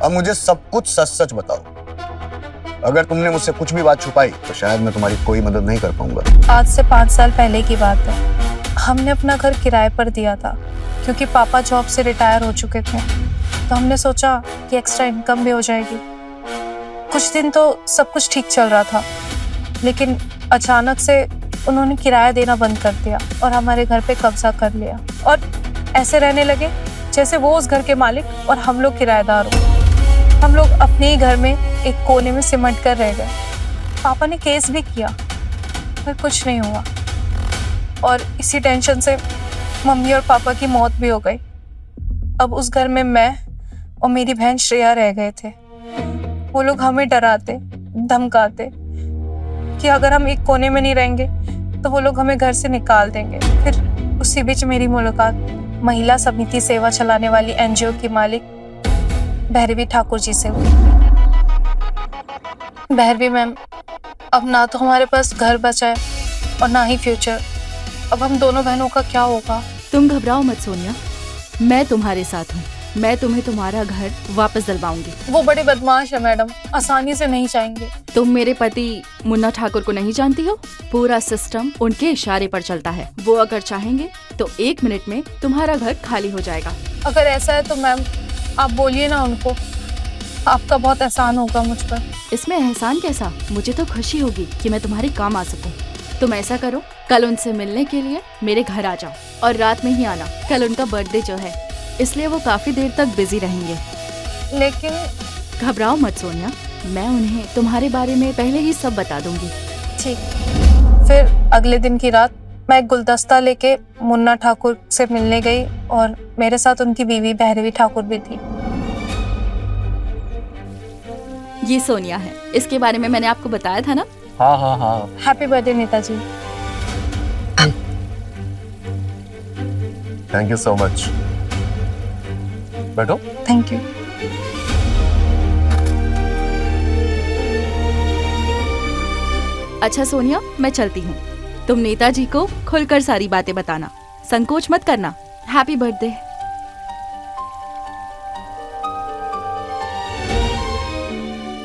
अब मुझे सब कुछ सच सच बताओ। अगर तुमने मुझसे कुछ भी बात छुपाई तो शायद मैं तुम्हारी कोई मदद नहीं कर पाऊंगा। आज से 5 साल पहले की बात है। हमने अपना घर किराए पर दिया था क्योंकि पापा जॉब से रिटायर हो चुके थे, तो हमने सोचा कि एक्स्ट्रा इनकम भी हो जाएगी। कुछ दिन तो सब कुछ ठीक चल रहा था, लेकिन अचानक से उन्होंने किराया देना बंद कर दिया और हमारे घर पे कब्जा कर लिया और ऐसे रहने लगे जैसे वो उस घर के मालिक और हम लोग किराएदार हो। हम लोग अपने ही घर में एक कोने में सिमट कर रह गए। पापा ने केस भी किया पर कुछ नहीं हुआ और इसी टेंशन से मम्मी और पापा की मौत भी हो गई। अब उस घर में मैं और मेरी बहन श्रेया रह गए थे। वो लोग हमें डराते धमकाते कि अगर हम एक कोने में नहीं रहेंगे तो वो लोग हमें घर से निकाल देंगे। फिर उसी बीच मेरी मुलाकात महिला समिति सेवा चलाने वाली एनजीओ की मालिक भैरवी ठाकुर जी से हुई। भैरवी मैम, अब ना तो हमारे पास घर बचा है और ना ही फ्यूचर। अब हम दोनों बहनों का क्या होगा? तुम घबराओ मत सोनिया, मैं तुम्हारे साथ हूँ। मैं तुम्हें तुम्हारा घर वापस दिलवाऊंगी। वो बड़े बदमाश है मैडम, आसानी से नहीं चाहेंगे। तुम मेरे पति मुन्ना ठाकुर को नहीं जानती हो? पूरा सिस्टम उनके इशारे पर चलता है। वो अगर चाहेंगे तो 1 मिनट में तुम्हारा घर खाली हो जाएगा। अगर ऐसा है तो मैम आप बोलिए ना उनको, आपका बहुत एहसान होगा मुझ पर। इसमें एहसान कैसा? मुझे तो खुशी होगी कि मैं तुम्हारे काम आ सकूं। तुम ऐसा करो, कल उनसे मिलने के लिए मेरे घर आ जाओ और रात में ही आना। कल उनका बर्थडे जो है, इसलिए वो काफी देर तक बिजी रहेंगे। लेकिन घबराओ मत सोनिया, मैं उन्हें तुम्हारे बारे में पहले ही सब बता दूंगी। ठीक। फिर अगले दिन की रात मैं एक गुलदस्ता लेके मुन्ना ठाकुर से मिलने गई और मेरे साथ उनकी बीवी भैरवी ठाकुर भी थी। ये सोनिया है, इसके बारे में मैंने आपको बताया था ना? हाँ हाँ हाँ। Happy birthday Netaji. Thank you so much. बैठो। Thank you. अच्छा सोनिया, मैं चलती हूँ। तुम नेताजी को खुलकर सारी बातें बताना, संकोच मत करना। Happy birthday.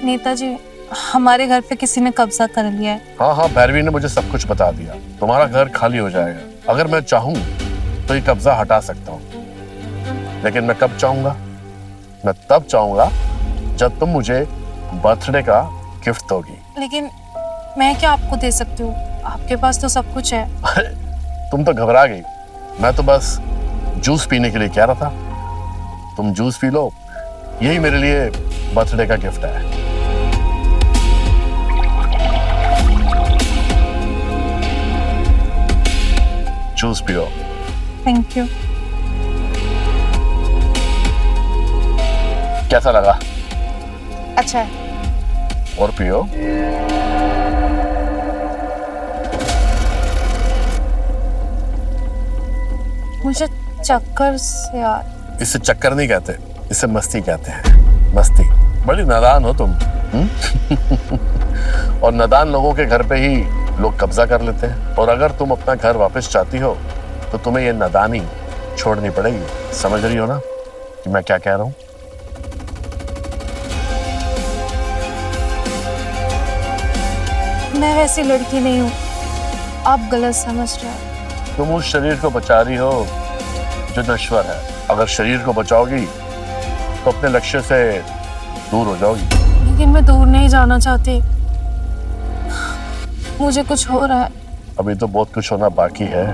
नेताजी, हमारे घर पे किसी ने कब्जा कर लिया है। हाँ हाँ, भैरवी ने मुझे सब कुछ बता दिया। तुम्हारा घर खाली हो जाएगा। अगर मैं चाहूँ तो ये कब्जा हटा सकता हूँ, लेकिन मैं कब चाहूंगा? मैं तब चाहूंगा जब तुम मुझे बर्थडे का गिफ्ट दोगी। लेकिन मैं क्या आपको दे सकती हूँ? आपके पास तो सब कुछ है। तुम तो घबरा गई। मैं तो बस जूस पीने के लिए कह रहा था। तुम जूस पी लो, यही मेरे लिए बर्थडे का गिफ्ट है। जूस पियो। Thank you. कैसा लगा? अच्छा है। और पियो। मुझे चक्कर से यार। इसे चक्कर नहीं कहते, इसे मस्ती कहते हैं। मस्ती। बड़ी नादान हो तुम। और नादान लोगों के घर पे ही लोग कब्जा कर लेते हैं। और अगर तुम अपना घर वापस चाहती हो तो तुम्हें ये नादानी छोड़नी पड़ेगी। समझ रही हो ना कि मैं क्या कह रहा हूँ? मैं वैसी लड़की नहीं हूँ, आप गलत समझ रहे हैं। तुम उस शरीर को बचा रही हो जो नश्वर है। अगर शरीर को बचाओगी तो अपने लक्ष्य से दूर हो जाओगी। लेकिन मैं दूर नहीं जाना चाहती, मुझे कुछ हो रहा है। अभी तो बहुत कुछ होना बाकी है।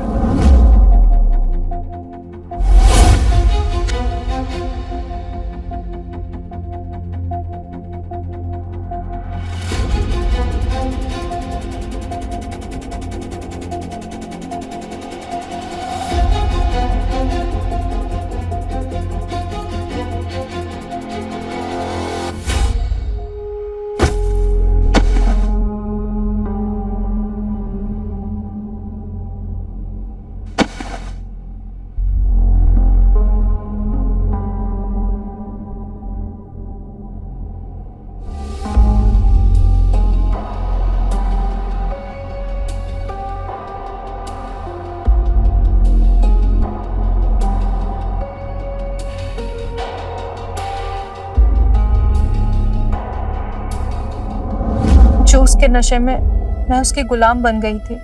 के नशे में मैं उसकी गुलाम बन गई थी।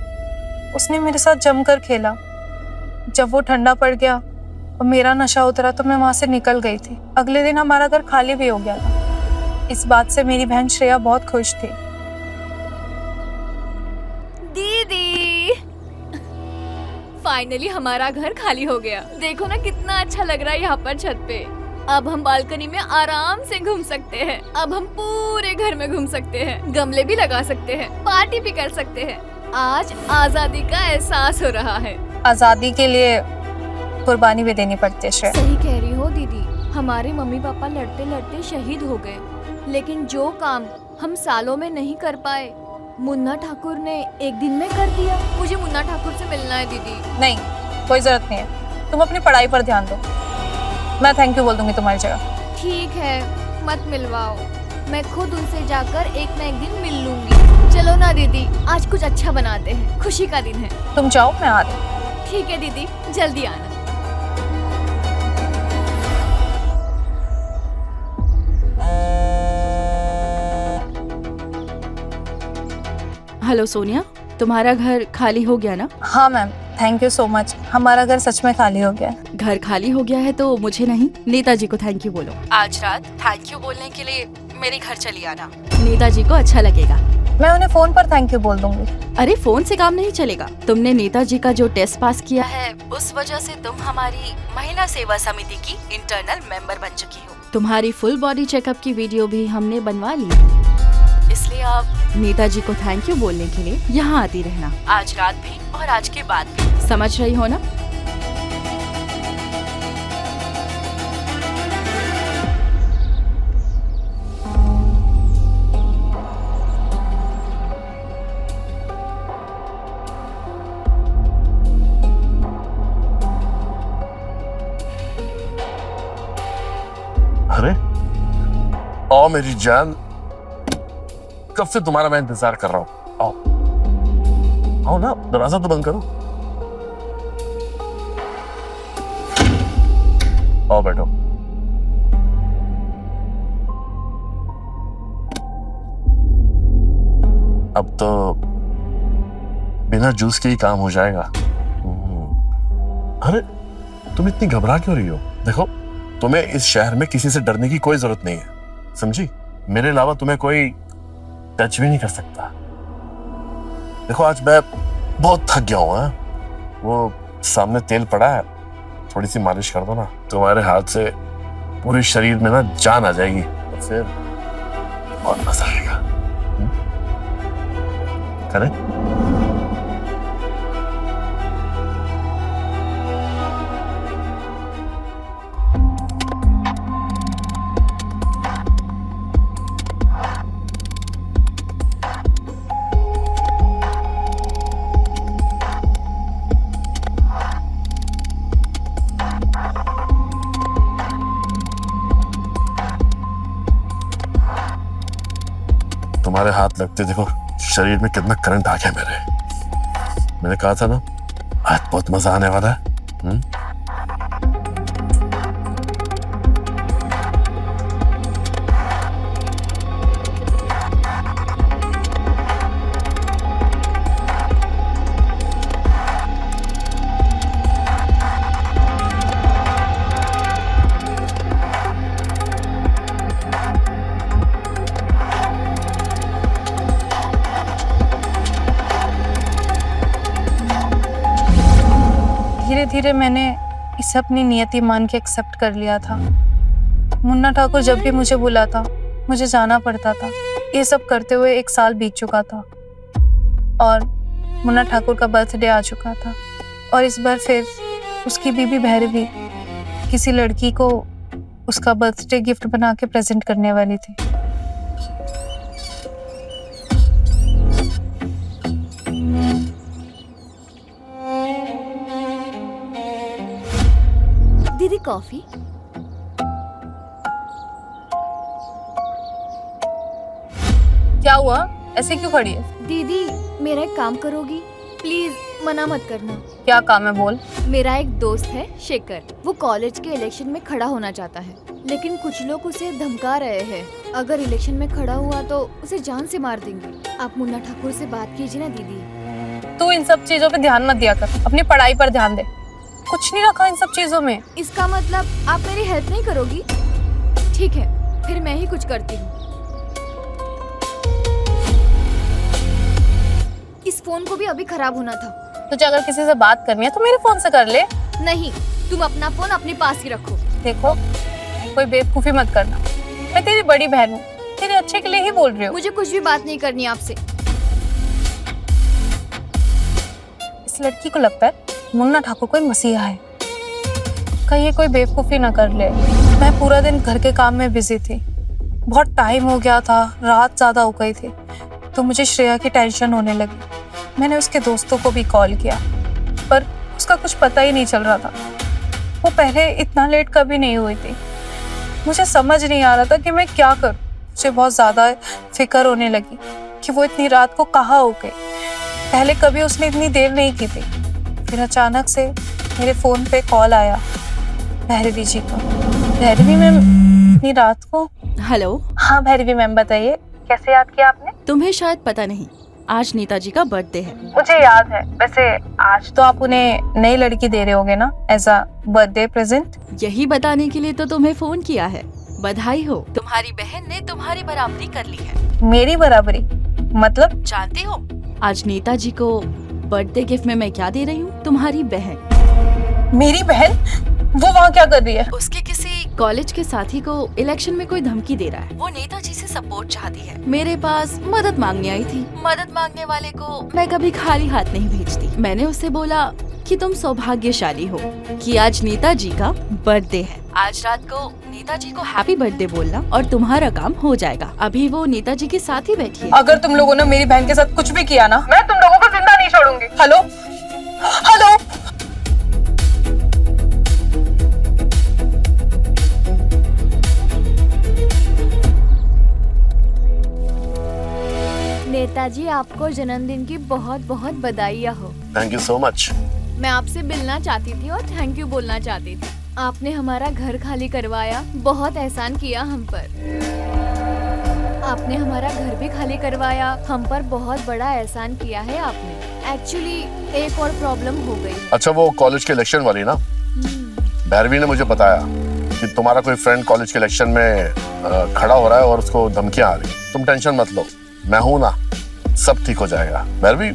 उसने मेरे साथ जमकर खेला। जब वो ठंडा पड़ गया और मेरा नशा उतरा तो मैं वहां से निकल गई थी। अगले दिन हमारा घर खाली भी हो गया था। इस बात से मेरी बहन श्रेया बहुत खुश थी। दीदी, फाइनली हमारा घर खाली हो गया। देखो ना कितना अच्छा लग रहा है यहाँ पर छत पे। अब हम बालकनी में आराम से घूम सकते हैं। अब हम पूरे घर में घूम सकते हैं, गमले भी लगा सकते हैं, पार्टी भी कर सकते हैं। आज आजादी का एहसास हो रहा है। आजादी के लिए कुर्बानी भी देनी पड़ती है श्रेया। सही कह रही हो दीदी। हमारे मम्मी पापा लड़ते लड़ते शहीद हो गए, लेकिन जो काम हम सालों में नहीं कर पाए, मुन्ना ठाकुर ने एक दिन में कर दिया। मुझे मुन्ना ठाकुर से मिलना है दीदी। नहीं, कोई जरूरत नहीं है। तुम अपनी पढ़ाई पर ध्यान दो। मैं थैंक यू बोल दूंगी तुम्हारी जगह। ठीक है, मत मिलवाओ। मैं खुद उनसे जाकर एक ना एक दिन मिल लूंगी। चलो ना दीदी, आज कुछ अच्छा बनाते हैं। खुशी का दिन है। तुम जाओ, मैं आ रही। ठीक है दीदी, जल्दी आना। हेलो सोनिया, तुम्हारा घर खाली हो गया ना? हाँ ma'am, thank you so much. हमारा घर सच में खाली हो गया। घर खाली हो गया है तो मुझे नहीं, नेताजी को थैंक यू बोलो। आज रात थैंक यू बोलने के लिए मेरे घर चली आना। नेताजी को अच्छा लगेगा। मैं उन्हें फोन पर थैंक यू बोल दूंगी। अरे फोन से काम नहीं चलेगा। तुमने नेताजी का जो टेस्ट पास किया है, उस वजह से तुम हमारी महिला सेवा समिति की इंटरनल मेंबर बन चुकी हो। तुम्हारी फुल बॉडी चेकअप की वीडियो भी हमने बनवा ली, इसलिए आप नेताजी को थैंक यू बोलने के लिए यहाँ आती रहना, आज रात भी और आज के बाद भी। समझ रही हो ना? अरे आओ मेरी जान, कब से तुम्हारा मैं इंतजार कर रहा हूँ। आओ आओ ना, दरवाजा तो बंद करो। आओ बैठो। अब तो बिना जूस के ही काम हो जाएगा। अरे तुम इतनी घबरा क्यों रही हो? देखो, तुम्हें इस शहर में किसी से डरने की कोई जरूरत नहीं है, समझी? मेरे अलावा तुम्हें कोई टच भी नहीं कर सकता। देखो, आज मैं बहुत थक गया हूँ। वो सामने तेल पड़ा है, थोड़ी सी मालिश कर दो ना, तुम्हारे हाथ से पूरे शरीर में ना जान आ जाएगी, तो फिर बहुत मजा आएगा। करें? तुम्हारे हाथ लगते देखो शरीर में कितना करंट आ गया मेरे। मैंने कहा था ना, आज बहुत मजा आने वाला है। धीरे धीरे मैंने इसे अपनी नियति मान के एक्सेप्ट कर लिया था। मुन्ना ठाकुर जब भी मुझे बुलाता, मुझे जाना पड़ता था। ये सब करते हुए 1 साल बीत चुका था और मुन्ना ठाकुर का बर्थडे आ चुका था। और इस बार फिर उसकी बीबी भैरवी किसी लड़की को उसका बर्थडे गिफ्ट बना के प्रेजेंट करने वाली थी। दीदी कॉफी? क्या हुआ? ऐसे क्यों खड़ी है? दीदी, मेरा एक काम करोगी प्लीज? मना मत करना। क्या काम है बोल। मेरा एक दोस्त है शेखर, वो कॉलेज के इलेक्शन में खड़ा होना चाहता है। लेकिन कुछ लोग उसे धमका रहे हैं। अगर इलेक्शन में खड़ा हुआ तो उसे जान से मार देंगे। आप मुन्ना ठाकुर से बात कीजिए ना दीदी। तू इन सब चीजों पे ध्यान मत दिया कर, अपनी पढ़ाई पर ध्यान दे। कुछ नहीं रखा इन सब चीजों में। इसका मतलब आप मेरी हेल्प नहीं करोगी? ठीक है, फिर मैं ही कुछ करती हूँ। इस फोन को भी अभी खराब होना था। तुझे अगर किसी से बात करनी है तो मेरे फोन से कर ले। नहीं, तुम अपना फोन अपने पास ही रखो। देखो, कोई बेवकूफी मत करना। मैं तेरी बड़ी बहन हूँ, तेरे अच्छे के लिए ही बोल रही हूँ। मुझे कुछ भी बात नहीं करनी आपसे। इस लड़की को लगता है मुन्ना ठाकुर कोई मसीहा है। कहीं ये कोई बेवकूफी ना कर ले। मैं पूरा दिन घर के काम में बिजी थी, बहुत टाइम हो गया था, रात ज्यादा हो गई थी, तो मुझे श्रेया की टेंशन होने लगी। मैंने उसके दोस्तों को भी कॉल किया, पर उसका कुछ पता ही नहीं चल रहा था। वो पहले इतना लेट कभी नहीं हुई थी। मुझे समझ नहीं आ रहा था कि मैं क्या करूं। मुझे बहुत ज्यादा फिक्र होने लगी कि वो इतनी रात को कहाँ हो गई। पहले कभी उसने इतनी देर नहीं की थी। फिर अचानक से मेरे फोन पे कॉल आया भैरवी जी का। भैरवी मैम, इतनी रात को? हेलो। हाँ भैरवी मैम, बताइए कैसे याद किया आपने? तुम्हें शायद पता नहीं, आज नेताजी का बर्थडे है। मुझे याद है। वैसे आज तो आप उन्हें नई लड़की दे रहे होगे ना, एज अ बर्थडे प्रेजेंट? यही बताने के लिए तो तुम्हें फोन किया है। बधाई हो, तुम्हारी बहन ने तुम्हारी बराबरी कर ली है। मेरी बराबरी मतलब? जानते हो आज नेताजी को बर्थडे गिफ्ट में मैं क्या दे रही हूँ? तुम्हारी बहन। मेरी बहन? वो वहाँ क्या कर रही है? उसके किसी कॉलेज के साथी को इलेक्शन में कोई धमकी दे रहा है। वो नेताजी से सपोर्ट चाहती है। मेरे पास मदद मांगने आई थी। मदद मांगने वाले को मैं कभी खाली हाथ नहीं भेजती। मैंने उससे बोला कि तुम सौभाग्यशाली हो कि आज नेताजी का बर्थडे है। आज रात को नेताजी को हैप्पी बर्थडे बोलना और तुम्हारा काम हो जाएगा। अभी वो नेताजी के साथ ही बैठी है। अगर तुम लोगों ने मेरी बहन के साथ कुछ भी किया ना, मैं तुम लोगों को जिंदा नहीं छोड़ूंगी। Hello hello. नेताजी, आपको जन्मदिन की बहुत बहुत बधाइयाँ हो। Thank you so much. मैं आपसे मिलना चाहती थी और थैंक यू बोलना चाहती थी। आपने हमारा घर खाली करवाया, बहुत एहसान किया हम पर। आपने हमारा घर भी खाली करवाया, हम पर बहुत बड़ा एहसान किया है आपने। एक्चुअली एक और प्रॉब्लम हो गई। अच्छा, वो कॉलेज के इलेक्शन वाली ना, भैरवी ने मुझे बताया कि तुम्हारा कोई फ्रेंड कॉलेज के इलेक्शन में खड़ा हो रहा है और उसको धमकियां आ रही। तुम टेंशन मत लो, मैं हूं ना, सब ठीक हो जाएगा। भैरवी,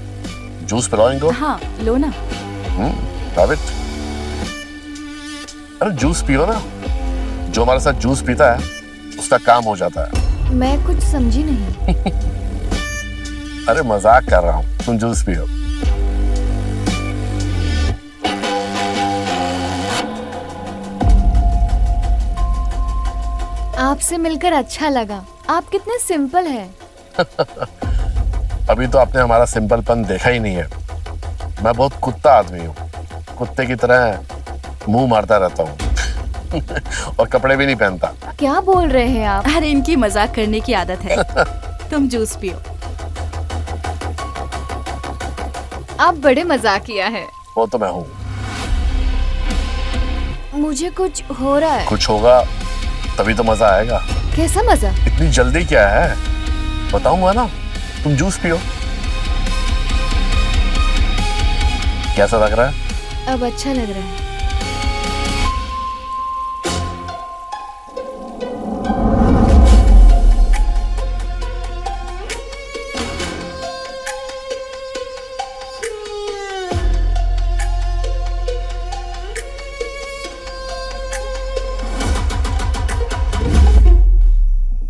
जूस पिलाओ इनको। हाँ, लो ना। राबिट, अरे जूस पियो ना। जो हमारे साथ जूस पीता है उसका काम हो जाता है। मैं कुछ समझी नहीं। अरे मजाक कर रहा हूँ, तुम जूस पियो। आपसे मिलकर अच्छा लगा। आप कितने सिंपल हैं। अभी तो आपने हमारा सिंपलपन देखा ही नहीं है। मैं बहुत कुत्ता आदमी हूँ, कुत्ते की तरह मुंह मारता रहता हूँ और कपड़े भी नहीं पहनता। क्या बोल रहे हैं आप? अरे इनकी मजाक करने की आदत है। तुम जूस पियो। आप बड़े मजाकिया हैं। वो तो मैं हूँ। मुझे कुछ हो रहा है। कुछ होगा तभी तो मजा आएगा। कैसा मजा? इतनी जल्दी क्या है, बताऊंगा ना। तुम जूस पियो। कैसा लग रहा है? अब अच्छा लग रहा है।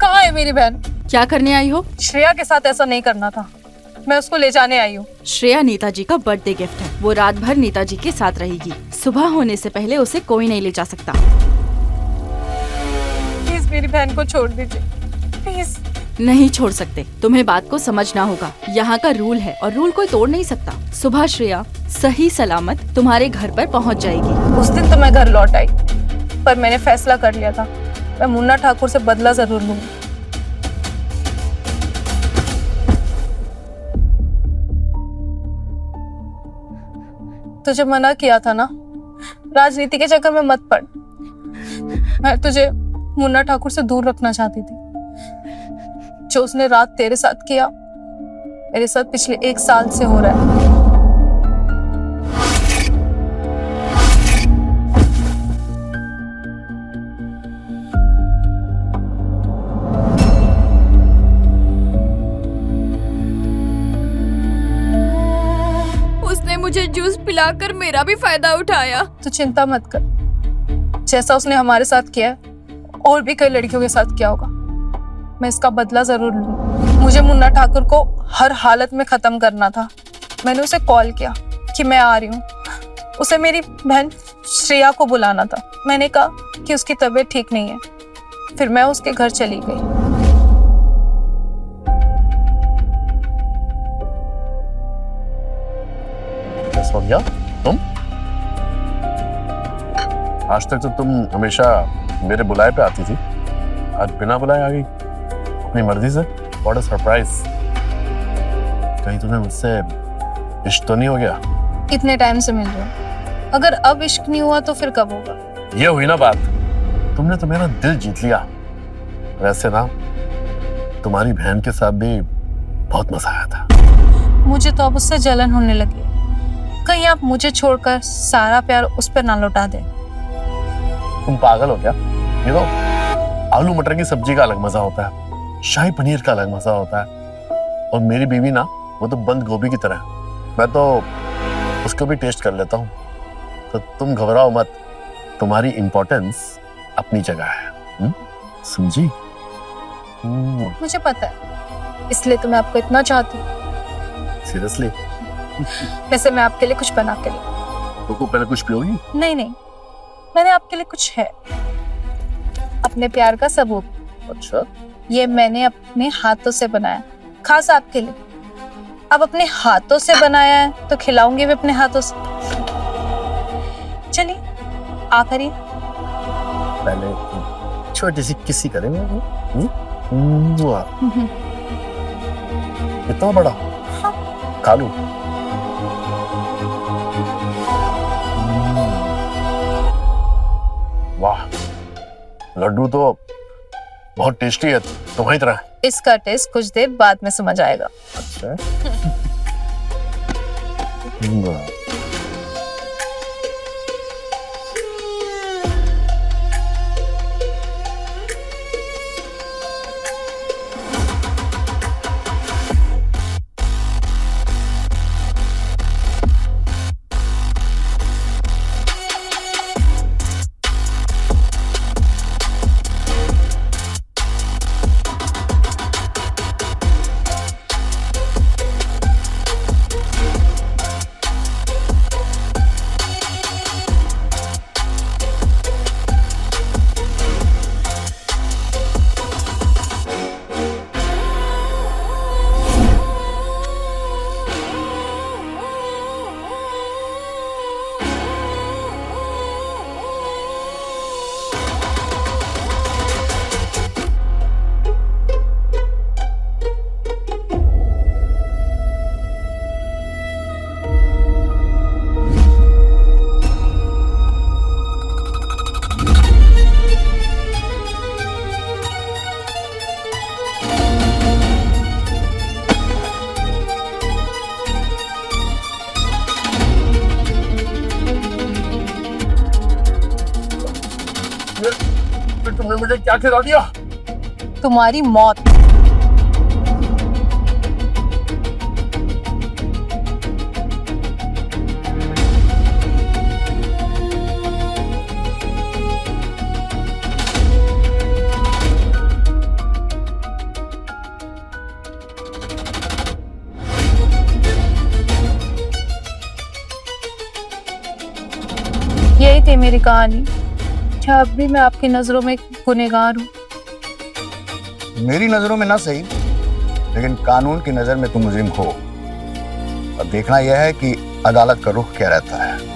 कहाँ है मेरी बहन? क्या करने आई हो? श्रेया के साथ ऐसा नहीं करना था, मैं उसको ले जाने आई हूँ। श्रेया नेताजी का बर्थडे गिफ्ट है। वो रात भर नेताजी के साथ रहेगी। सुबह होने से पहले उसे कोई नहीं ले जा सकता। प्लीज मेरी बहन को छोड़ दीजिए, प्लीज। नहीं छोड़ सकते। तुम्हें बात को समझना होगा। यहाँ का रूल है और रूल कोई तोड़ नहीं सकता। सुबह श्रेया सही सलामत तुम्हारे घर पर पहुँच जाएगी। उस दिन तो मैं घर लौट आई, पर मैंने फैसला कर लिया था मैं मुन्ना ठाकुर से बदला जरूर लूंगी। तुझे मना किया था ना, राजनीति के चक्कर में मत पड़। मैं तुझे मुन्ना ठाकुर से दूर रखना चाहती थी। जो उसने रात तेरे साथ किया, मेरे साथ पिछले 1 साल से हो रहा है। उसने मुझे जूस पिलाकर मेरा भी फायदा उठाया। तो चिंता मत कर, जैसा उसने हमारे साथ किया है और भी कई लड़कियों के साथ किया होगा, मैं इसका बदला जरूर लूंगी। मुझे मुन्ना ठाकुर को हर हालत में खत्म करना था। मैंने उसे कॉल किया कि मैं आ रही हूँ। उसे मेरी बहन श्रेया को बुलाना था। मैंने कहा कि उसकी तबीयत ठीक नहीं है। फिर मैं उसके घर चली गई। सोनिया, तुम आज तक तो तुम हमेशा मेरे बुलाए पे आती थी, आज बिना बुलाए आ गई अपनी मर्जी से। What a surprise. कहीं तुम्हें मुझसे इश्क तो नहीं हो गया? इतने टाइम से मिल रही हूँ, अगर अब इश्क नहीं हुआ तो फिर कब होगा? ये हुई ना बात, तुमने तो मेरा दिल जीत लिया। वैसे ना तुम्हारी बहन के साथ भी बहुत मजा आया था। मुझे तो अब उससे जलन होने लगी है। कहीं आप मुझे छोड़कर सारा प्यार उस पर ना लौटा दें। तुम पागल हो क्या? ये तो आलू मटर की सब्जी का अलग मजा होता है, शाही पनीर का अलग मजा होता है। और मेरी बीवी ना, वो तो बंद गोभी की तरह है। मैं तो उसको भी टेस्ट कर लेता हूँ। तो तुम घबराओ मत, तुम्हारी इंपॉर्टेंस अपनी जगह है। समझी? मुझे पता है, इसलिए तो मैं आपको इतना चाहती हूँ। सीरियसली? वैसे मैं आपके लिए कुछ बना के लाई। तो पहले कुछ पियोगी? नहीं नहीं, मैंने आपके लिए कुछ है, अपने प्यार का सबूत। अच्छा, ये मैंने अपने हाथों से बनाया, खास आपके लिए। अब अपने हाथों से बनाया है तो खिलाऊंगी भी अपने हाथों से। चलिए आखिरी पहले छोटी सी किसी करेंगे। इतना बड़ा? हाँ। खा लूं? वाह, लड्डू तो बहुत टेस्टी है, तुम्हारी तरह। इसका टेस्ट कुछ देर बाद में समझ आएगा। अच्छा। तुमने मुझे क्या खिला दिया? तुम्हारी मौत। यही थी मेरी कहानी। क्या अब भी मैं आपकी नजरों में गुनहगार हूँ? मेरी नजरों में ना सही, लेकिन कानून की नजर में तुम मुजरिम हो। अब देखना यह है कि अदालत का रुख क्या रहता है।